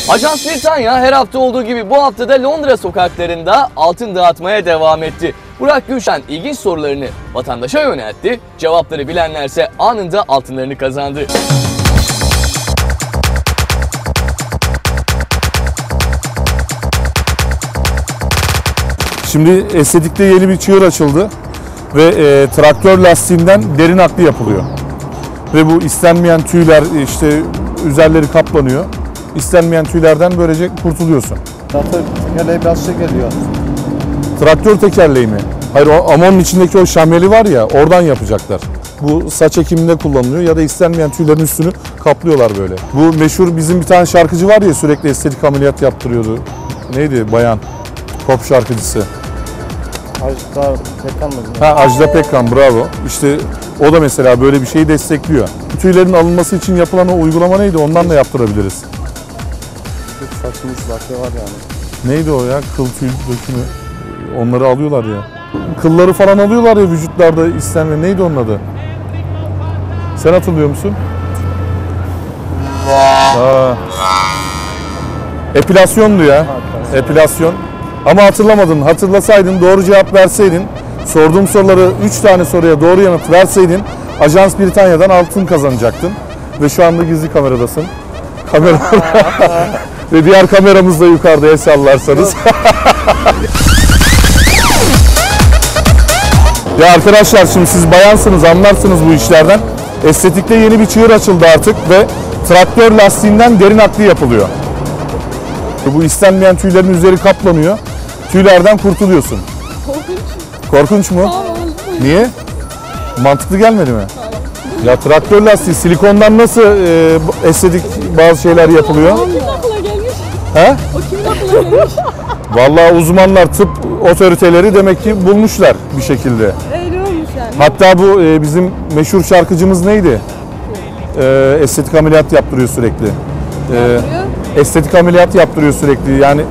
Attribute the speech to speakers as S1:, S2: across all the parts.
S1: Ajans Britanya her hafta olduğu gibi bu hafta da Londra sokaklarında altın dağıtmaya devam etti. Burak Gülşen ilginç sorularını vatandaşa yöneltti. Cevapları bilenlerse anında altınlarını kazandı.
S2: Şimdi estetikte yeni bir çığır açıldı ve traktör lastiğinden derin aklı yapılıyor. Ve bu istenmeyen tüyler işte üzerleri kaplanıyor. İstenmeyen tüylerden böylece kurtuluyorsun.
S3: Traktör tekerleği biraz şey geliyor.
S2: Traktör tekerleği mi? Hayır, ama onun içindeki o şamyeli var ya, oradan yapacaklar. Bu saç ekiminde kullanılıyor ya da istenmeyen tüylerin üstünü kaplıyorlar böyle. Bu meşhur bizim bir tane şarkıcı var ya, sürekli estetik ameliyat yaptırıyordu. Neydi? Bayan. Pop şarkıcısı.
S3: Ajda Pekkan mı?
S2: Ajda Pekkan, bravo. İşte o da mesela böyle bir şeyi destekliyor. Tüylerin alınması için yapılan o uygulama neydi? Ondan da yaptırabiliriz.
S3: Saçımız bakıyor var yani.
S2: Neydi o ya? Kıl tüy dökümü. Onları alıyorlar ya. Kılları falan alıyorlar ya vücutlarda istenme. Neydi onun adı? Sen hatırlıyor musun? Epilasyondu ya. Epilasyon. Ama hatırlamadın. Hatırlasaydın, doğru cevap verseydin, sorduğum soruları 3 tane soruya doğru yanıt verseydin, Ajans Britanya'dan altın kazanacaktın. Ve şu anda gizli kameradasın. Kamera ve diğer kameramız da yukarıda, el sallarsanız. Ya arkadaşlar, şimdi siz bayansınız, anlarsınız bu işlerden. Estetikte yeni bir çığır açıldı artık ve traktör lastiğinden derin aklı yapılıyor. Bu istenmeyen tüylerin üzeri kaplanıyor. Tüylerden kurtuluyorsun.
S4: Korkunç.
S2: Korkunç mu?
S4: Tamam.
S2: Niye? Mantıklı gelmedi mi? Ya traktör lastiği, silikondan nasıl estetik bazı şeyler yapılıyor?
S4: O kimin aklına gelmiş?
S2: He?
S4: O kimin aklına gelmiş?
S2: Vallahi uzmanlar, tıp otoriteleri demek ki bulmuşlar bir şekilde.
S4: Öyle olmuş yani.
S2: Hatta bu bizim meşhur şarkıcımız neydi? Estetik ameliyat yaptırıyor sürekli. Estetik ameliyat yaptırıyor sürekli. Yani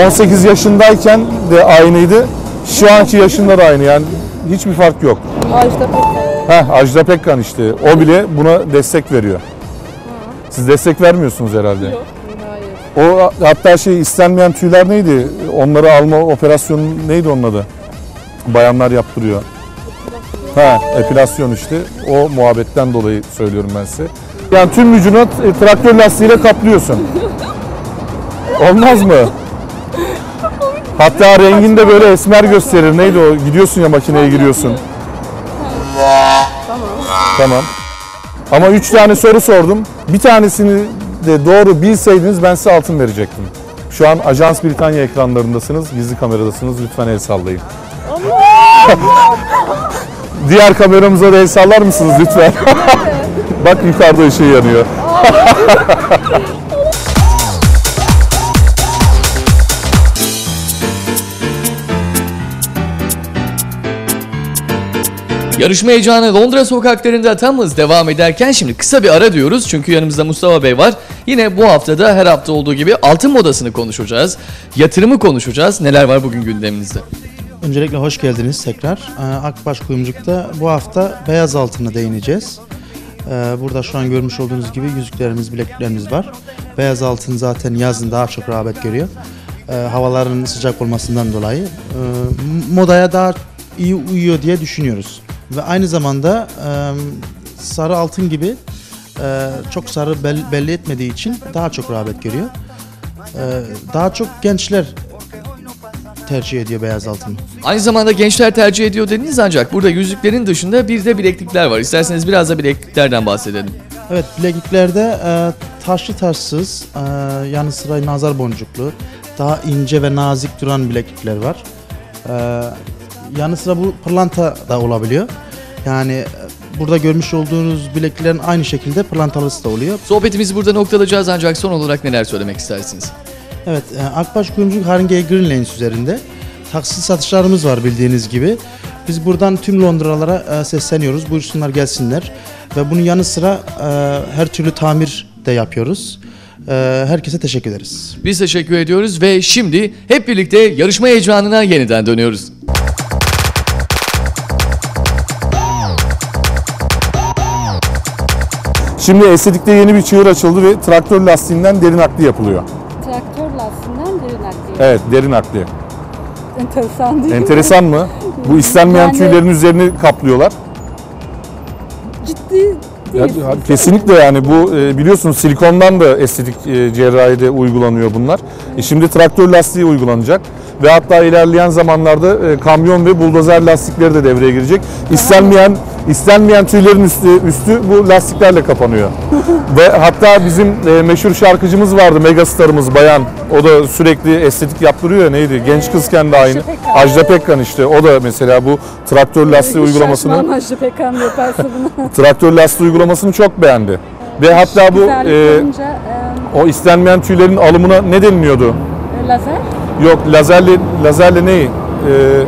S2: 18 yaşındayken de aynıydı. Şu anki yaşında da aynı. Yani hiçbir fark yok.
S4: Ajda Pekkan.
S2: Ajda Pekkan işte. O bile buna destek veriyor. Siz destek vermiyorsunuz herhalde.
S4: Yok. Hayır.
S2: O hatta istenmeyen tüyler neydi? Onları alma operasyonu neydi onun adı? Bayanlar yaptırıyor. Epilasyon işte. O muhabbetten dolayı söylüyorum ben size. Yani tüm vücudunu traktör lastiğiyle kaplıyorsun. Olmaz mı? Hatta rengini de böyle esmer gösterir. Neydi o? Gidiyorsun ya, makineye giriyorsun. Tamam. Ama 3 tane soru sordum. Bir tanesini de doğru bilseydiniz ben size altın verecektim. Şu an Ajans Britanya ekranlarındasınız, gizli kameradasınız. Lütfen el sallayın. Diğer kameramıza da el sallar mısınız lütfen? Bak yukarıda ışığı yanıyor.
S1: Yarışma heyecanı Londra sokaklarında tam hız devam ederken şimdi kısa bir ara diyoruz. Çünkü yanımızda Mustafa Bey var. Yine bu haftada her hafta olduğu gibi altın modasını konuşacağız. Yatırımı konuşacağız. Neler var bugün gündeminizde?
S5: Öncelikle hoş geldiniz tekrar. Akbaş Kuyumculuk'ta bu hafta beyaz altına değineceğiz. Burada şu an görmüş olduğunuz gibi yüzüklerimiz, bilekliklerimiz var. Beyaz altın zaten yazın daha çok rağbet görüyor. Havaların sıcak olmasından dolayı modaya daha iyi uyuyor diye düşünüyoruz. Ve aynı zamanda sarı altın gibi çok sarı belli etmediği için daha çok rağbet görüyor. Daha çok gençler tercih ediyor beyaz altını.
S1: Aynı zamanda gençler tercih ediyor dediniz, ancak burada yüzüklerin dışında bir de bileklikler var. İsterseniz biraz da bilekliklerden bahsedelim.
S5: Evet, bilekliklerde taşlı taşsız, yanı sıra nazar boncuklu, daha ince ve nazik duran bileklikler var. Yanı sıra bu pırlanta da olabiliyor. Yani burada görmüş olduğunuz bilekliklerin aynı şekilde pırlantalısı da oluyor.
S1: Sohbetimizi burada noktalayacağız, ancak son olarak neler söylemek istersiniz?
S5: Evet, Akbaş Kuyumculuk Haringey Green Lanes üzerinde taksitle satışlarımız var bildiğiniz gibi. Biz buradan tüm Londralara sesleniyoruz. Buyursunlar gelsinler. Ve bunun yanı sıra her türlü tamir de yapıyoruz. Herkese teşekkür ederiz.
S1: Biz teşekkür ediyoruz ve şimdi hep birlikte yarışma heyecanına yeniden dönüyoruz.
S2: Şimdi estetikte yeni bir çığır açıldı ve traktör lastiğinden derin aklı yapılıyor.
S4: lastiğinden derin nakliye.
S2: Evet, deri nakliye.
S4: Enteresan değil mi?
S2: Enteresan mı? Bu istenmeyen
S4: Yani-
S2: tüylerin üzerini kaplıyorlar.
S4: Ciddi
S2: Ya,
S4: değil.
S2: kesinlikle yani bu biliyorsunuz silikondan da estetik cerrahide uygulanıyor bunlar. Şimdi traktör lastiği uygulanacak ve hatta ilerleyen zamanlarda kamyon ve buldozer lastikleri de devreye girecek. İstenmeyen tüylerin üstü bu lastiklerle kapanıyor. Ve hatta bizim meşhur şarkıcımız vardı, megastarımız Bayan. O da sürekli estetik yaptırıyor ya, neydi? Genç kızken de aynı.
S4: Pekkan.
S2: Ajda Pekkan işte. O da mesela bu traktör lastiği uygulamasını
S4: Şaşmam Ajda Pekkan yaparsa bunu.
S2: traktör lastiği uygulamasını çok beğendi. Ve hatta bu
S4: Güzellik olunca,
S2: o istenmeyen tüylerin alımına ne deniliyordu?
S4: lazer,
S2: Yok, lazerle neyi?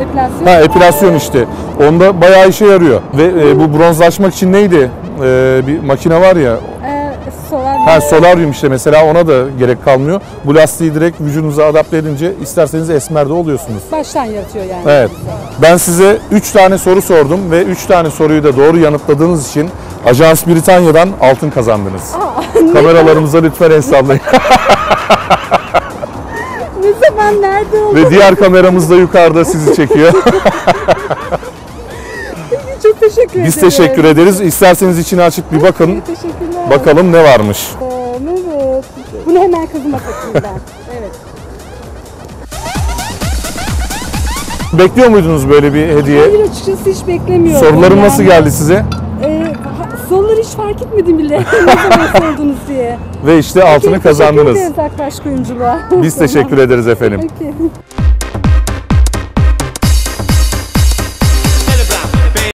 S4: epilasyon.
S2: Epilasyon işte. Onda bayağı işe yarıyor. Ve bu bronzlaşmak için neydi? Bir makine var ya.
S4: Solar.
S2: Solaryum işte mesela, ona da gerek kalmıyor. Bu lastiği direkt vücudunuza adapte edince isterseniz esmer de oluyorsunuz.
S4: Baştan yaratıyor yani.
S2: Evet. Ben size 3 tane soru sordum ve 3 tane soruyu da doğru yanıtladığınız için Ajans Britanya'dan altın kazandınız. Kameralarımıza lütfen el sallayın.
S4: Ne zaman nerede oldu?
S2: Ve diğer kameramız da yukarıda sizi çekiyor.
S4: Çok teşekkür ederim.
S2: Biz teşekkür ederiz. İsterseniz içini açıp bir bakın.
S4: Teşekkürler.
S2: Bakalım ne varmış.
S4: Evet. Bunu hemen kızıma takayım ben. Evet.
S2: Bekliyor muydunuz böyle bir hediye?
S4: Hayır, açıkçası hiç beklemiyordum.
S2: Sorularım nasıl
S4: Yani,
S2: geldi size?
S4: Soruları hiç fark etmedim bile. Ne zaman sordunuz diye.
S2: Ve işte altını
S4: Peki,
S2: kazandınız.
S4: Teşekkür ederiz Akbaş Kuyumculuğa.
S2: Biz teşekkür ederiz efendim.
S4: Peki.